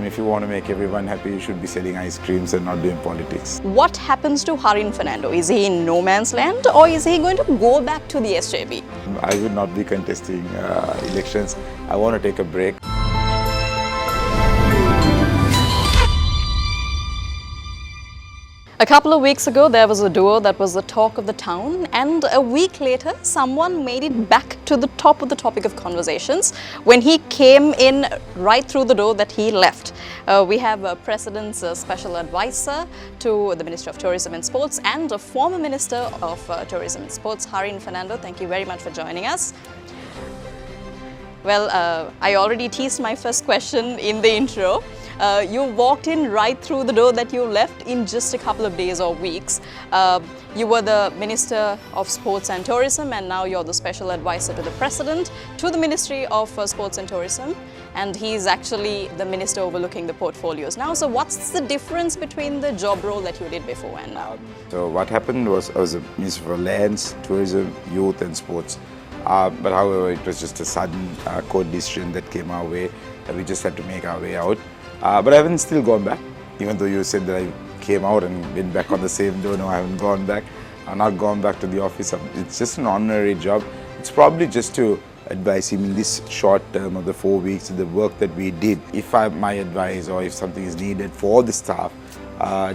If you want to make everyone happy, you should be selling ice creams and not doing politics. What happens to Harin Fernando? Is he in no man's land or is he going to go back to the SJB? I would not be contesting elections. I want to take a break. A couple of weeks ago, there was a duo that was the talk of the town, and a week later, someone made it back to the top of the topic of conversations when he came in right through the door that he left. We have President's special advisor to the Minister of Tourism and Sports and a former Minister of Tourism and Sports, Harin Fernando. Thank you very much for joining us. Well, I already teased my first question in the intro. You walked in right through the door that you left in just a couple of days or weeks. You were the Minister of Sports and Tourism, and now you're the Special Advisor to the President, to the Ministry of Sports and Tourism, and he's actually the Minister overlooking the portfolios now. So what's the difference between the job role that you did before and now? So what happened was I was a Minister for Lands, Tourism, Youth and Sports. But however, it was just a sudden court decision that came our way, and we just had to make our way out. But I haven't still gone back, even though you said that I came out and been back on the same door. No, I haven't gone back. I've not gone back to the office. It's just an honorary job. It's probably just to advise him in this short term of the 4 weeks, the work that we did. If my advice or if something is needed for the staff,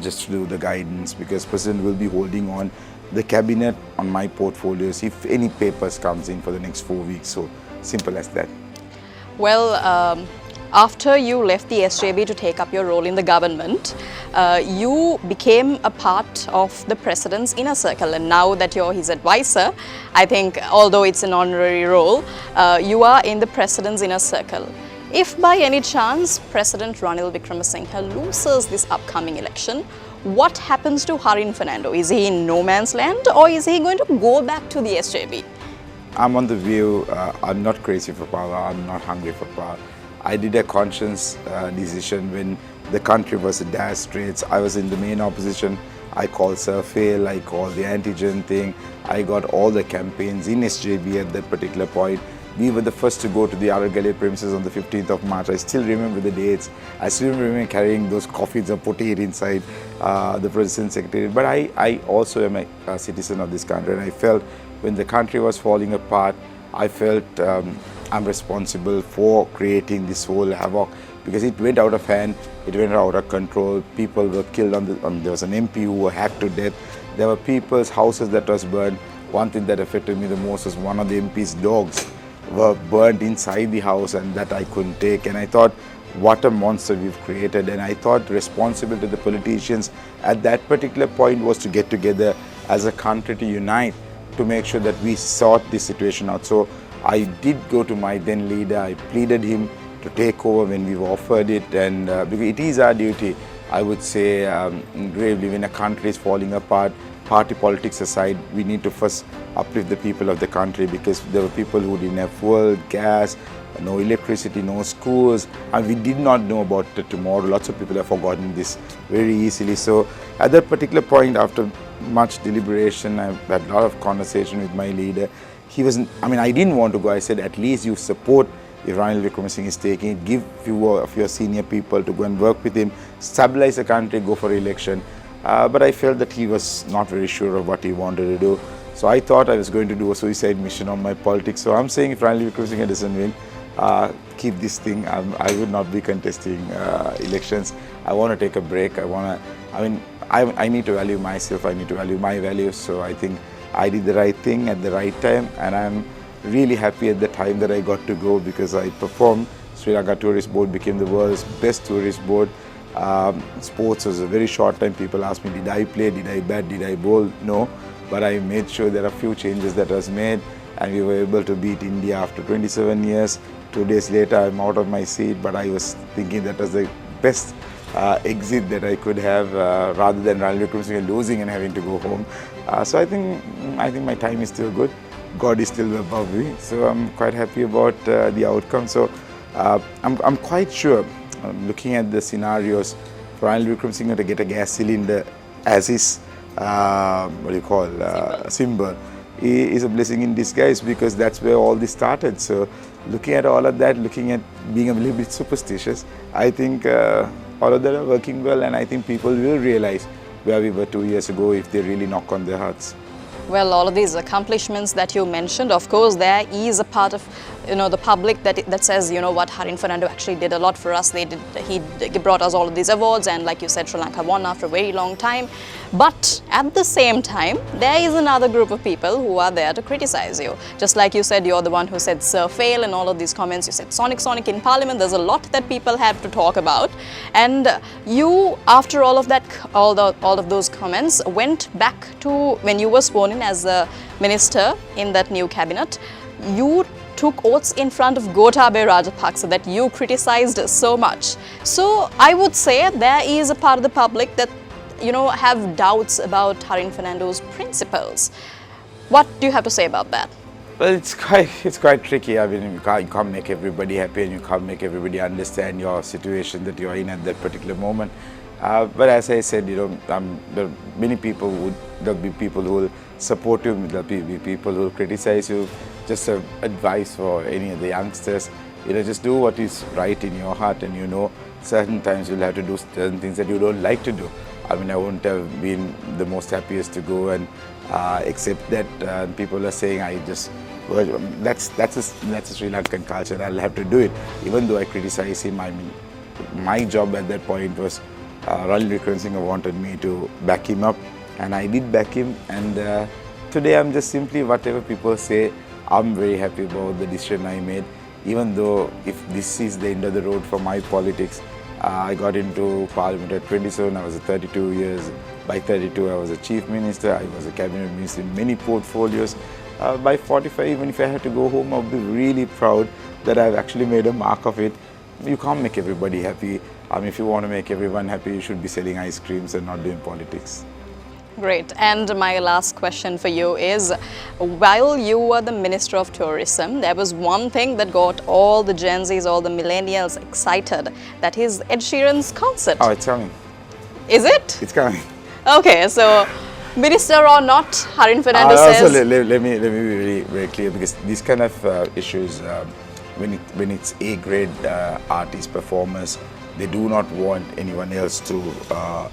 just to do the guidance, because President will be holding on the cabinet on my portfolios if any papers comes in for the next 4 weeks. So simple as that. Well, after you left the SJB to take up your role in the government, you became a part of the President's inner circle, and now that you're his advisor, I think although it's an honorary role, you are in the President's inner circle. If by any chance President Ranil loses this upcoming election, what happens to Harin Fernando? Is he in no man's land or is he going to go back to the SJB? I'm on the view, I'm not crazy for power, I'm not hungry for power. I did a conscious decision when the country was in dire straits. I was in the main opposition. I called surfail, I called the antigen thing. I got all the campaigns in SJB at that particular point. We were the first to go to the Aragali premises on the 15th of March. I still remember the dates. I still remember carrying those coffins and putting it inside the President's Secretariat. But I also am a citizen of this country, and I felt when the country was falling apart, I felt I'm responsible for creating this whole havoc, because it went out of hand, it went out of control. People were killed there was an MP who was hacked to death. There were people's houses that was burned. One thing that affected me the most was one of the MP's dogs were burnt inside the house, and that I couldn't take. And I thought, what a monster we've created. And I thought responsible to the politicians at that particular point was to get together as a country to unite, to make sure that we sort this situation out. So I did go to my then leader, I pleaded him to take over when we were offered it, and because it is our duty, I would say, gravely, when a country is falling apart, party politics aside, we need to first uplift the people of the country, because there were people who didn't have fuel, gas, no electricity, no schools, and we did not know about the tomorrow. Lots of people have forgotten this very easily. So at that particular point, after much deliberation, I had a lot of conversation with my leader. I didn't want to go. I said, at least you support if Ranil is taking it, give few of your senior people to go and work with him, stabilize the country, go for election. But I felt that he was not very sure of what he wanted to do. So I thought I was going to do a suicide mission on my politics. So I'm saying if Ranil doesn't win, keep this thing. I would not be contesting elections. I want to take a break. I need to value myself. I need to value my values. So I think I did the right thing at the right time, and I'm really happy at the time that I got to go, because I performed. Sri Lanka Tourist Board became the world's best tourist board. Sports was a very short time. People asked me, did I play, did I bat, did I bowl? No, but I made sure there are a few changes that was made, and we were able to beat India after 27 years. 2 days later, I'm out of my seat, but I was thinking that was the best exit that I could have, rather than Ranil losing and having to go home. So I think my time is still good. God is still above me, so I'm quite happy about the outcome. So I'm quite sure, looking at the scenarios, for Ranil to get a gas cylinder as his symbol is a blessing in disguise, because that's where all this started. So looking at all of that, looking at being a little bit superstitious, I think all of that are working well, and I think people will realize where we were 2 years ago if they really knock on their hearts. Well, all of these accomplishments that you mentioned, of course, there is a part of, the public that says, what, Harin Fernando actually did a lot for us. He brought us all of these awards, and like you said, Sri Lanka won after a very long time. But at the same time, there is another group of people who are there to criticize you. Just like you said, you're the one who said Sir Fail and all of these comments. You said Sonic in Parliament. There's a lot that people have to talk about. And you, after all of that, all of those comments, went back to when you were sworn in as a minister in that new cabinet. You took oaths in front of Gotabaya Rajapaksa that you criticized so much. So I would say there is a part of the public that have doubts about Harin Fernando's principles. What do you have to say about that? Well, it's quite tricky. I mean, you can't make everybody happy, and you can't make everybody understand your situation that you're in at that particular moment. But as I said, there are many people there'll be people who will support you, there'll be people who will criticize you. Just advice for any of the youngsters, just do what is right in your heart, and certain times you'll have to do certain things that you don't like to do. I mean, I wouldn't have been the most happiest to go and accept that people are saying that's a Sri Lankan culture. I'll have to do it, even though I criticize him. I mean, my job at that point was Ranil wanted me to back him up, and I did back him. And today I'm just simply whatever people say. I'm very happy about the decision I made, even though if this is the end of the road for my politics. I got into Parliament at 27, I was 32 years. By 32, I was a Chief Minister, I was a Cabinet Minister in many portfolios. By 45, even if I had to go home, I would be really proud that I've actually made a mark of it. You can't make everybody happy. I mean, if you want to make everyone happy, you should be selling ice creams and not doing politics. Great. And my last question for you is, while you were the Minister of Tourism, there was one thing that got all the Gen Zs, all the millennials excited. That is Ed Sheeran's concert. Oh, it's coming. Is it? It's coming. Okay, so Minister or not, Harin Fernando says... Also, let me be very, very clear, because these kind of issues, when it's A-grade artists, performers, they do not want anyone else to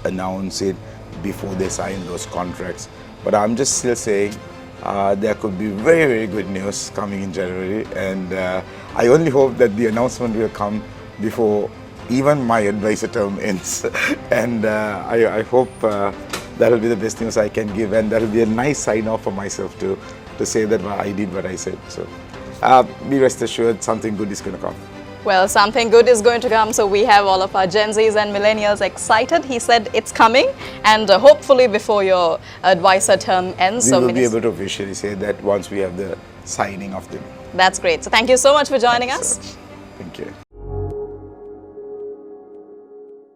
announce it before they sign those contracts. But I'm just still saying there could be very, very good news coming in January, and I only hope that the announcement will come before even my advisor term ends. And I hope that will be the best news I can give, and that will be a nice sign off for myself to say that I did what I said. So be rest assured, something good is going to come. Well, something good is going to come, so we have all of our Gen Zs and millennials excited. He said it's coming, and hopefully before your advisor term ends. We will be able to officially say that once we have the signing of them. That's great. So thank you so much for joining us. Thank you.